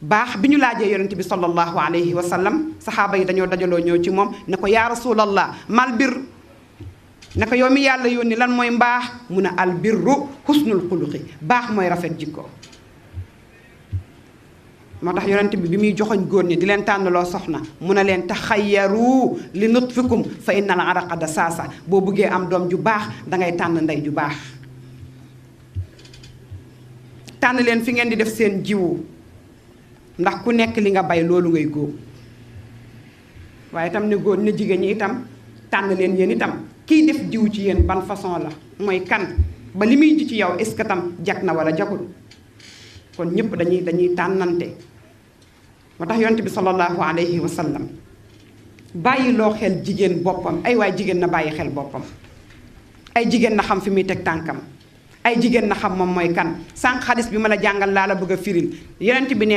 baax bi ñu laajee yonent bi sallallahu alayhi wa sallam saxaaba yi dañoo dajaloo ñëw ci moom ne ko yaa rasulallah mal bir ne ko yow mi yàlla yónni lan mooy mbaax mu ne al birru husnul xuluqi baax mooy rafet jikko moo tax yonent bi muy joxoñ góor ñi di leen tànnaloo soxna mu ne leen taxayyaru li nutfikum fa innal araqa dasaasa boo bëggee am doom ju baax dangay tànn ndey ju baax tànn leen fi ngeen di def seen jiwu ndax ku nekk li nga bay loolu ngay góob waaye itam ne góor ne jigéen ñi itam tànn leen yéen itam kiy def jiw ci yéen ban façon la mooy kan ba li muy ji ci yow est-ce que tam jag na wala jagul kon ñëpp dañuy tànnante moo tax yonent bi sallallahu alayhi wa sallam bàyyi loo xel jigéen boppam ay waay jigéen na bàyyi xel boppam ay jigéen na xam fi muy teg tànkam ay jigéen na xam moom mooy kan sànq xadis bi ma la jàngal laa la bëgg a firil yonent bi nee